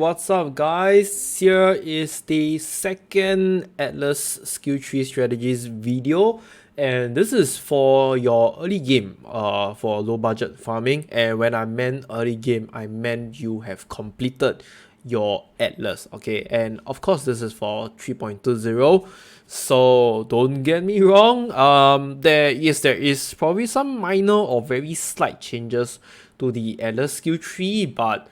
what's up guys? Here is the second Atlas skill tree strategies video, and this is for your early game for low budget farming. And when I meant early game, I meant you have completed your Atlas, okay? And of course this is for 3.20, so don't get me wrong, there is probably some minor or very slight changes to the Atlas skill tree, but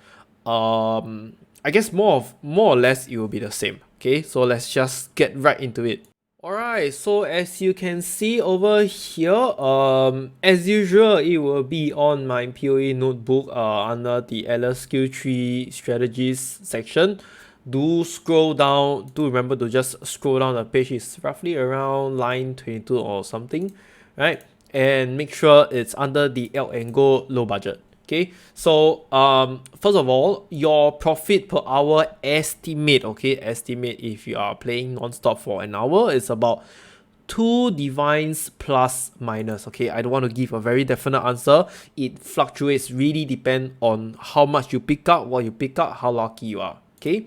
I guess more or less it will be the same. Okay, so let's just get right into it. Alright, so as you can see over here, as usual, it will be on my PoE notebook under the Atlas skill tree strategies section. Do scroll down, do remember to just scroll down the page. It's roughly around line 22 or something, right? And make sure it's under the Alch and Go low budget. Okay, so first of all, your profit per hour estimate, okay, estimate if you are playing non-stop for an hour, is about 2 divines plus minus. Okay, I don't want to give a very definite answer. It fluctuates, really depend on how much you pick up, what you pick up, how lucky you are. Okay,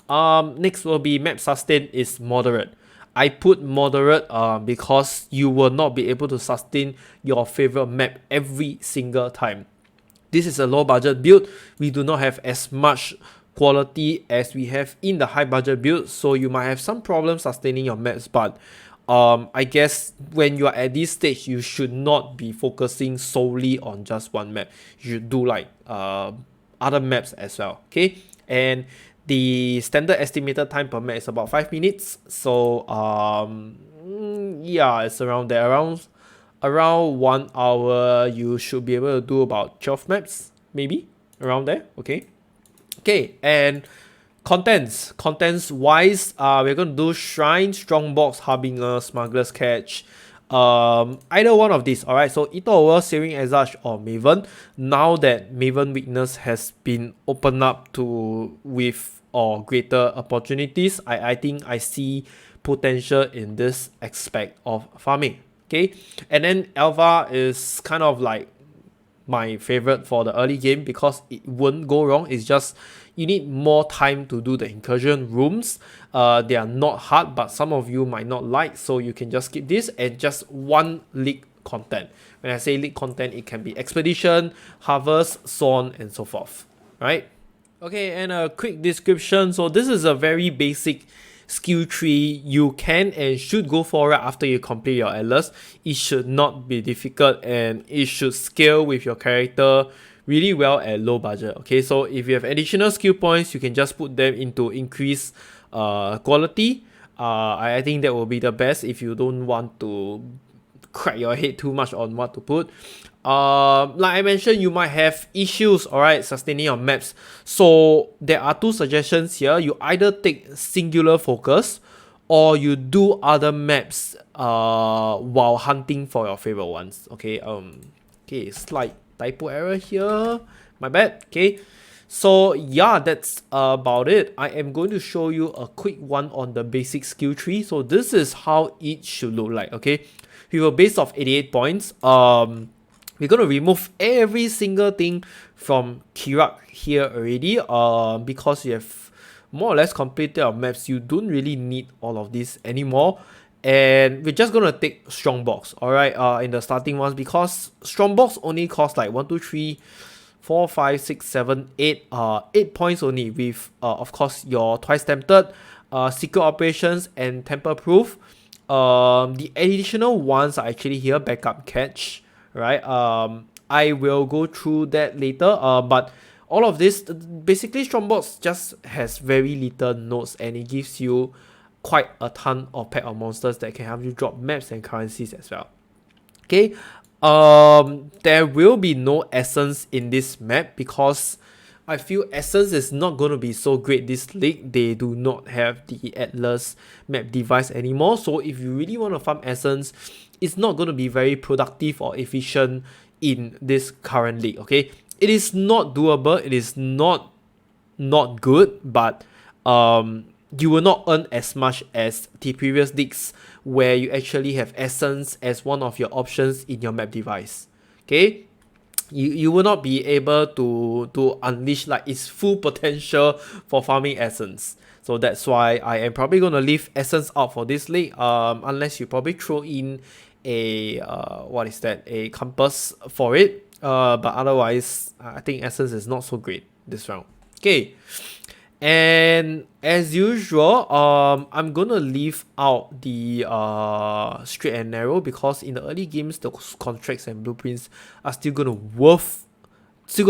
next will be map sustain is moderate. I put moderate because you will not be able to sustain your favorite map every single time. This is a low budget build. We do not have as much quality as we have in the high budget build, so you might have some problems sustaining your maps, but I guess when you are at this stage, you should not be focusing solely on just one map. You should do like other maps as well. Okay, and the standard estimated time per map is about 5 minutes, so yeah, it's around there, around 1 hour. You should be able to do about 12 maps, maybe around there. Okay, and contents wise, we're going to do Shrine, Strongbox, Harbinger, Smuggler's Catch, either one of these. Alright, so either over Searing Exarch or Maven. Now that Maven weakness has been opened up to with or greater opportunities, I think I see potential in this aspect of farming. Okay, and then Alva is kind of like my favorite for the early game because it won't go wrong. It's just you need more time to do the incursion rooms. They are not hard, but some of you might not like, so you can just skip this and just one league content. When I say league content, it can be expedition, harvest, so on and so forth, right? Okay, and a quick description. So this is a very basic skill tree. You can and should go for it after you complete your Atlas. It should not be difficult and it should scale with your character really well at low budget. Okay, so if you have additional skill points, you can just put them into increased quality. I think that will be the best if you don't want to crack your head too much on what to put. Like I mentioned, you might have issues, alright, sustaining your maps. So there are 2 suggestions here. You either take singular focus or you do other maps while hunting for your favorite ones. Okay, okay, slight typo error here, my bad. Okay, so yeah, that's about it. I am going to show you a quick one on the basic skill tree. So this is how it should look like. Okay, we were based off 88 points. We're going to remove every single thing from Kirak here already, because you have more or less completed your maps. You don't really need all of this anymore. And we're just going to take Strongbox, alright, in the starting ones, because Strongbox only costs like 1, 2, 3, 4, 5, 6, 7, 8, 8 points only, with of course your Twice Tempted, Secret Operations and Temper Proof. The additional ones are actually here, Backup Catch, right? I will go through that later, but all of this, basically Strongbox just has very little nodes and it gives you quite a ton of pack of monsters that can help you drop maps and currencies as well. Okay, there will be no essence in this map because I feel essence is not going to be so great this league. They do not have the Atlas map device anymore, so if you really want to farm essence, it's not going to be very productive or efficient in this current league. Okay, it is not doable, it is not good, but you will not earn as much as the previous leagues where you actually have essence as one of your options in your map device. Okay, you will not be able to unleash like its full potential for farming essence. So that's why I am probably gonna leave essence out for this league. Unless you probably throw in a what is that, a compass for it. But otherwise, I think essence is not so great this round. Okay. And as usual, I'm gonna leave out the straight and narrow, because in the early games those contracts and blueprints are still gonna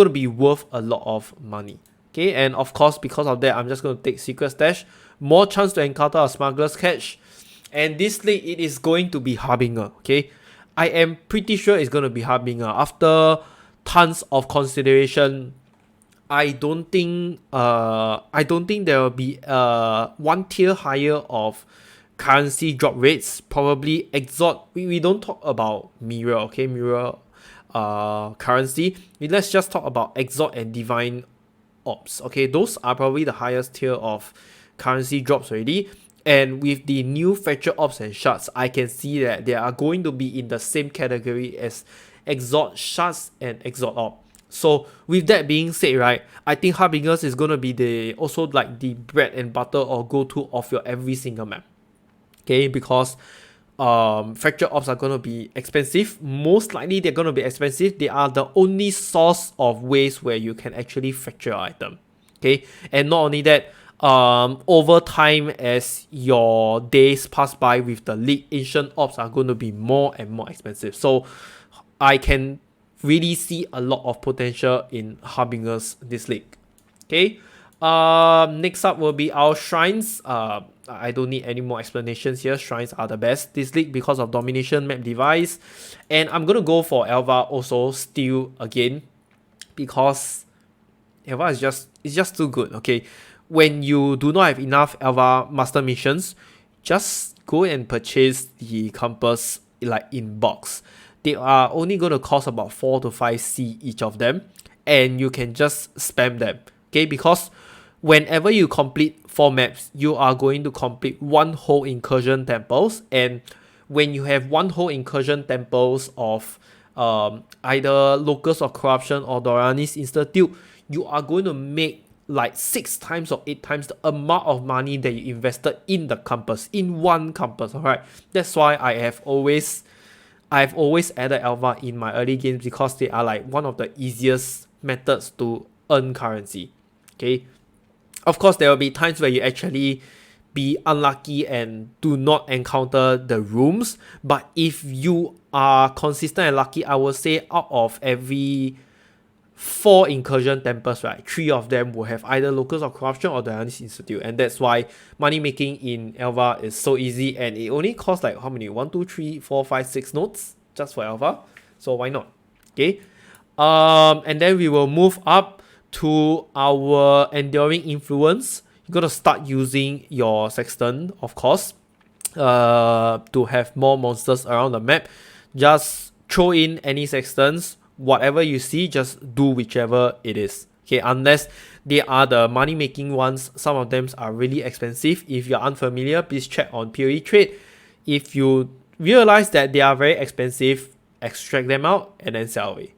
be worth a lot of money. Okay, and of course because of that, I'm just gonna take secret stash, more chance to encounter a smuggler's catch, and this league it is going to be Harbinger. Okay, I am pretty sure it's gonna be Harbinger after tons of consideration. I don't think there will be one tier higher of currency drop rates. Probably Exalt. We don't talk about mirror, okay? Mirror currency. Let's just talk about Exalt and Divine Ops. Okay, those are probably the highest tier of currency drops already. And with the new Fracture Ops and Shards, I can see that they are going to be in the same category as Exalt Shards and Exalt Op. So with that being said, right, I think Harbingers is gonna be the also like the bread and butter or go-to of your every single map. Okay, because Fracture Ops are gonna be expensive. Most likely they're gonna be expensive. They are the only source of ways where you can actually fracture an item. Okay, and not only that, over time as your days pass by with the league, ancient ops are going to be more and more expensive. So I can really see a lot of potential in Harbingers this league. Okay. Next up will be our shrines. I don't need any more explanations here. Shrines are the best this league because of domination map device, and I'm gonna go for Elva also still again, because Elva is just too good. Okay, when you do not have enough Elva master missions, just go and purchase the compass like in box. They are only going to cost about 4 to 5C each of them, and you can just spam them. Okay, because whenever you complete 4 maps, you are going to complete one whole incursion temples, and when you have one whole incursion temples of either Locus of Corruption or Doranis Institute, you are going to make like 6 times or 8 times the amount of money that you invested in the compass, in one compass. Alright, that's why I've always added Elva in my early games, because they are like one of the easiest methods to earn currency. Okay, of course there will be times where you actually be unlucky and do not encounter the rooms, but if you are consistent and lucky, I would say out of every 4 incursion temples, right, 3 of them will have either Locus of Corruption or Dionysus Institute, and that's why money making in Elva is so easy, and it only costs like how many 1 2 3 4 5 6 notes just for Elva, so why not? Okay, and then we will move up to our enduring influence. You gotta start using your sextant, of course, to have more monsters around the map. Just throw in any sextants. Whatever you see, just do whichever it is. Okay, unless they are the money making ones, some of them are really expensive. If you're unfamiliar, please check on PoE Trade. If you realize that they are very expensive, extract them out and then sell away.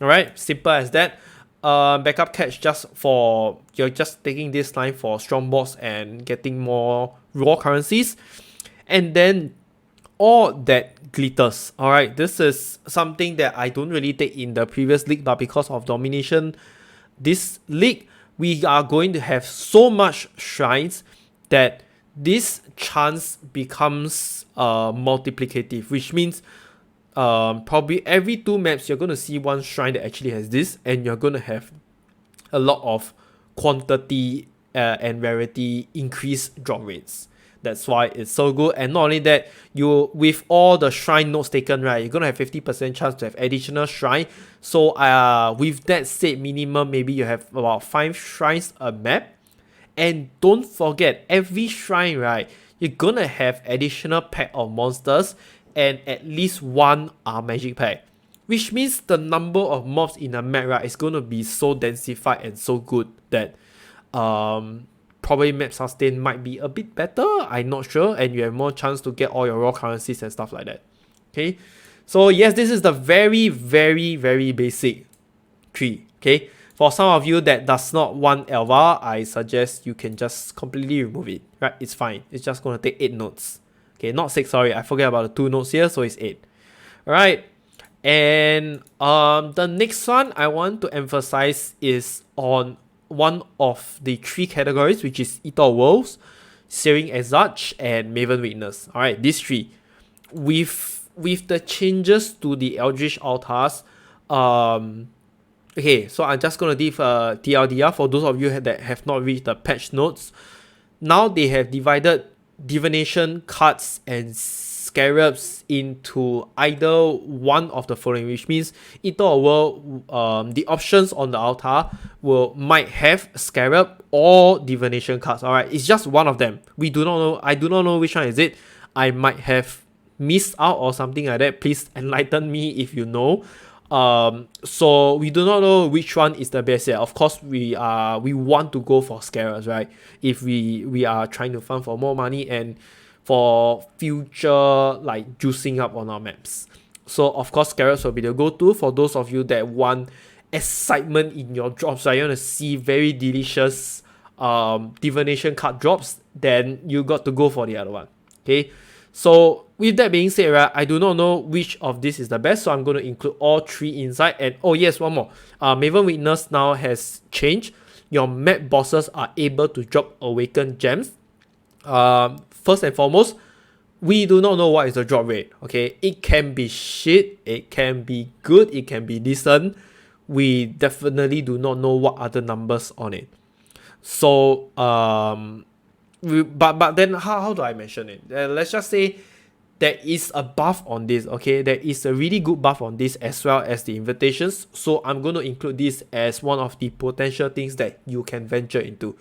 Alright, simple as that. Backup catch, just for you're just taking this line for strong bots and getting more raw currencies, and then all that glitters. Alright, this is something that I don't really take in the previous league, but because of domination, this league we are going to have so much shrines that this chance becomes multiplicative, which means probably every 2 maps you're going to see one shrine that actually has this, and you're going to have a lot of quantity and rarity increase drop rates. That's why it's so good. And not only that, you with all the shrine nodes taken, right, you're gonna have 50% chance to have additional shrine. So with that said, minimum maybe you have about 5 shrines a map. And don't forget, every shrine, right, you're gonna have additional pack of monsters and at least 1 magic pack, which means the number of mobs in a map, right, is gonna be so densified and so good that probably map sustain might be a bit better, I'm not sure, and you have more chance to get all your raw currencies and stuff like that. Okay, so yes, this is the very, very, very basic tree. Okay, for some of you that does not want Elva, I suggest you can just completely remove it. Right, it's fine. It's just gonna take 8 nodes. Okay, not 6. Sorry, I forget about the 2 nodes here, so it's 8. All right, and the next one I want to emphasize is on one of the 3 categories, which is Eater of Worlds, Searing Exarch, and Maven Witness. All right, these 3. With the changes to the Eldritch altars, okay, so I'm just gonna give TLDR for those of you that have not reached the patch notes. Now they have divided divination cards and scarabs into either one of the following, which means Eater of World, the options on the altar might have scarab or divination cards. All right, it's just one of them. We do not know. I do not know which one is it. I might have missed out or something like that. Please enlighten me if you know. So we do not know which one is the best yet. Of course, we want to go for scarabs, right? If we are trying to farm for more money and for future like juicing up on our maps. So of course, scarabs will be the go-to for those of you that want excitement in your drops. Right? You want to see very delicious divination card drops, then you got to go for the other one. Okay. So with that being said, right, I do not know which of this is the best, so I'm going to include all 3 inside. And oh yes, one more. Maven Witness now has changed. Your map bosses are able to drop awakened gems. First and foremost, we do not know what is the drop rate. Okay, it can be shit, it can be good, it can be decent. We definitely do not know what are the numbers on it. So but then how do I mention it? Let's just say there is a buff on this. Okay, there is a really good buff on this as well as the invitations. So I'm going to include this as one of the potential things that you can venture into.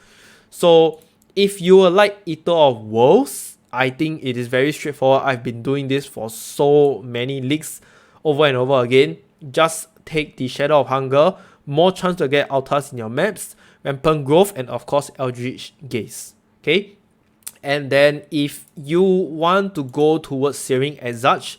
So if you would like Eater of Worlds, I think it is very straightforward. I've been doing this for so many leagues over and over again. Just take the Shadow of Hunger, more chance to get altars in your maps, Rampant Growth, and of course Eldritch Gaze. Okay, and then if you want to go towards Searing Exarch,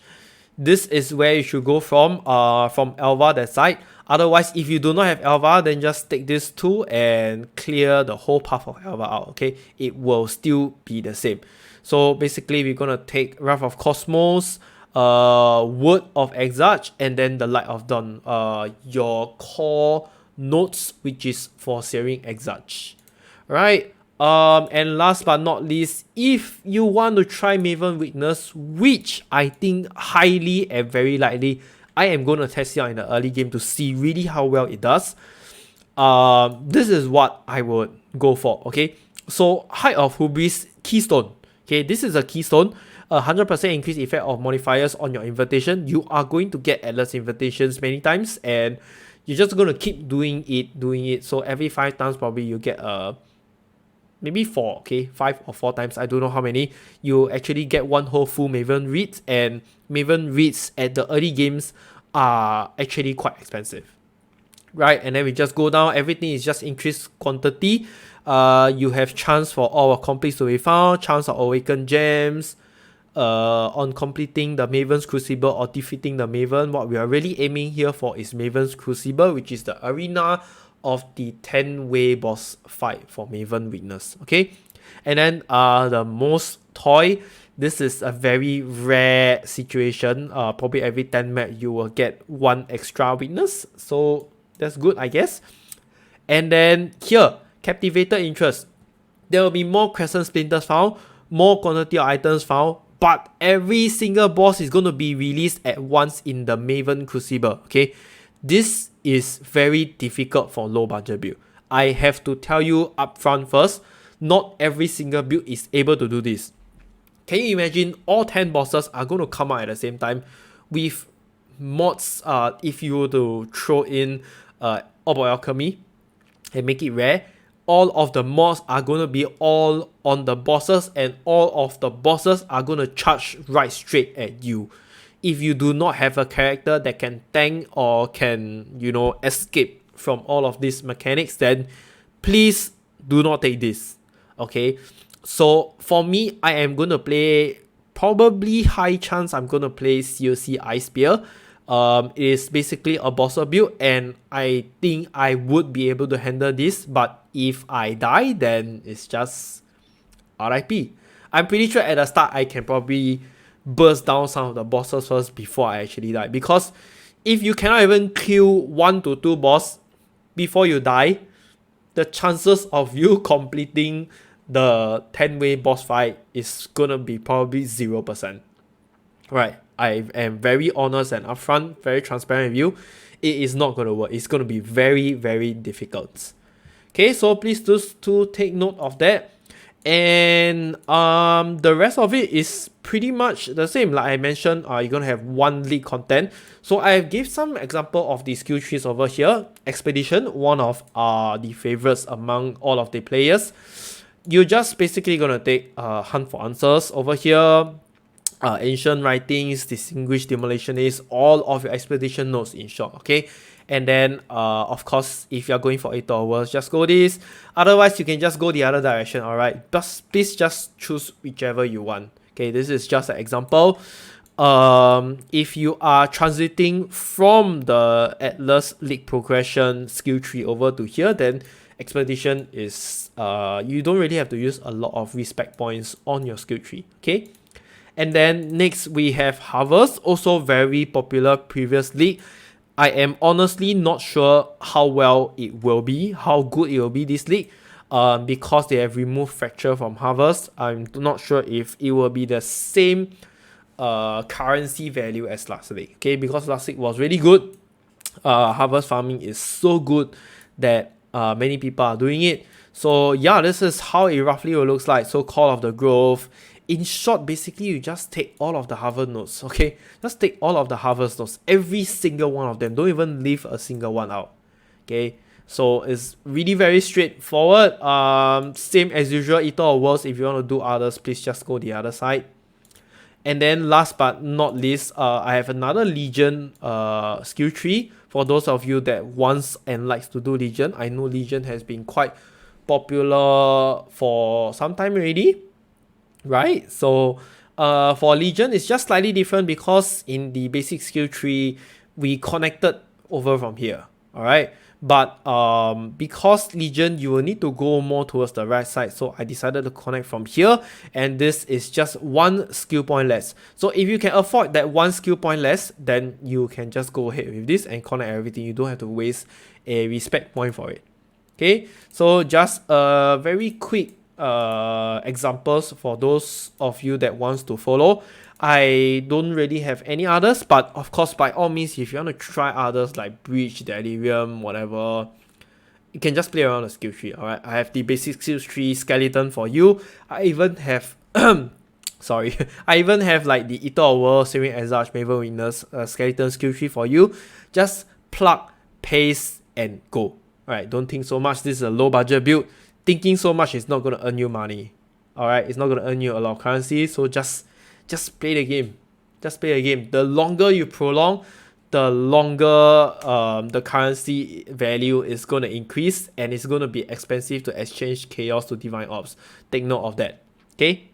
this is where you should go from Elva that side. Otherwise, if you do not have Elva, then just take this 2 and clear the whole path of Elva out. Okay, it will still be the same. So basically, we're gonna take Wrath of Cosmos, Word of Exarch, and then the Light of Dawn, your core nodes, which is for Searing Exarch. Right. And last but not least, if you want to try Maven Witness, which I think highly and very likely I am going to test it out in the early game to see really how well it does, this is what I would go for. Okay, so Height of Hubris Keystone. Okay, this is a keystone, 100% increased effect of modifiers on your invitation. You are going to get Atlas invitations many times, and you're just going to keep doing it. So every 5 times probably you get maybe 4, okay, 5 or 4 times, I don't know how many, you actually get one whole full Maven Reads, and Maven Reads at the early games are actually quite expensive. Right, and then we just go down, everything is just increased quantity. You have chance for all accomplices to be found, chance of awakened gems, on completing the Maven's Crucible or defeating the Maven. What we are really aiming here for is Maven's Crucible, which is the arena of the 10-way boss fight for Maven Witness. Okay, and then the most toy, this is a very rare situation. Probably every 10 map you will get 1 extra witness, so that's good, I guess. And then here, Captivated Interest, there will be more Crescent Splinters found, more quantity of items found, but every single boss is going to be released at once in the Maven Crucible. Okay, this is very difficult for low budget build. I have to tell you upfront first, not every single build is able to do this. Can you imagine all 10 bosses are going to come out at the same time with mods? If you were to throw in Orb of Alchemy and make it rare, all of the mods are going to be all on the bosses, and all of the bosses are going to charge right straight at you. If you do not have a character that can tank or can, escape from all of these mechanics, then please do not take this. Okay, so for me, I am going to play, probably high chance I'm going to play COC Ice Spear. It is basically a bosser build, and I think I would be able to handle this, but if I die, then it's just RIP. I'm pretty sure at the start I can probably burst down some of the bosses first before I actually die, because if you cannot even kill 1 to 2 boss before you die, the chances of you completing the 10-way boss fight is gonna be probably 0%. Right, I am very honest and upfront, very transparent with you. It is not gonna work. It's gonna be very, very difficult. Okay, so please do take note of that. And the rest of it is pretty much the same. Like I mentioned, you're gonna have 1 league content. So I give some example of the skill trees over here. Expedition, one of the favorites among all of the players. You're just basically gonna take hunt for answers over here. Ancient writings, distinguished demolitionist, all of your expedition nodes in short, okay? And then of course, if you're going for 8 hours, just go this. Otherwise, you can just go the other direction, alright? Please just choose whichever you want. Okay, this is just an example. If you are transiting from the Atlas League progression skill tree over to here, then expedition is you don't really have to use a lot of respect points on your skill tree, okay? And then next we have Harvest, also very popular previous league. I am honestly not sure how well it will be, how good it will be this league, because they have removed Fracture from Harvest. I'm not sure if it will be the same currency value as last league, okay? Because last league was really good. Harvest farming is so good that many people are doing it. So yeah, this is how it roughly will looks like. So Call of the Grove. In short, basically, you just take all of the harvest nodes, okay? Just take all of the harvest nodes, every single one of them. Don't even leave a single one out, okay? So it's really very straightforward. Same as usual, Eater of Worlds. If you want to do others, please just go the other side. And then last but not least, I have another Legion skill tree. For those of you that wants and likes to do Legion, I know Legion has been quite popular for some time already. Right, so for Legion, it's just slightly different because in the basic skill tree, we connected over from here, alright? But because Legion, you will need to go more towards the right side, so I decided to connect from here, and this is just 1 skill point less. So if you can afford that 1 skill point less, then you can just go ahead with this and connect everything. You don't have to waste a respect point for it. Okay, so just a very quick examples for those of you that wants to follow. I don't really have any others, but of course, by all means, if you want to try others like Breach, Delirium, whatever, you can just play around the skill tree. Alright, I have the basic skill tree skeleton for you. I even have sorry, I even have like the Eater of Worlds, Saving Exarch, Maven Witness skeleton skill tree for you. Just plug, paste, and go. Alright, don't think so much. This is a low budget build. Thinking so much is not going to earn you money. Alright, it's not going to earn you a lot of currency. So just play the game. Just play the game. The longer you prolong, the longer the currency value is going to increase, and it's going to be expensive to exchange Chaos to Divine Orbs. Take note of that. Okay?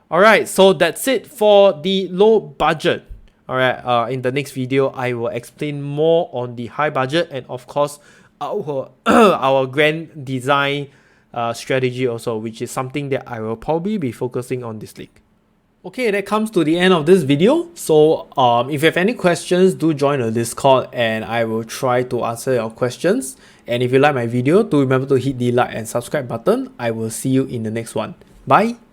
Alright, so that's it for the low budget. Alright, in the next video, I will explain more on the high budget and of course our our grand design strategy also, which is something that I will probably be focusing on this league. Okay, that comes to the end of this video. So if you have any questions, do join the Discord and I will try to answer your questions. And if you like my video, do remember to hit the like and subscribe button. I will see you in the next one. Bye.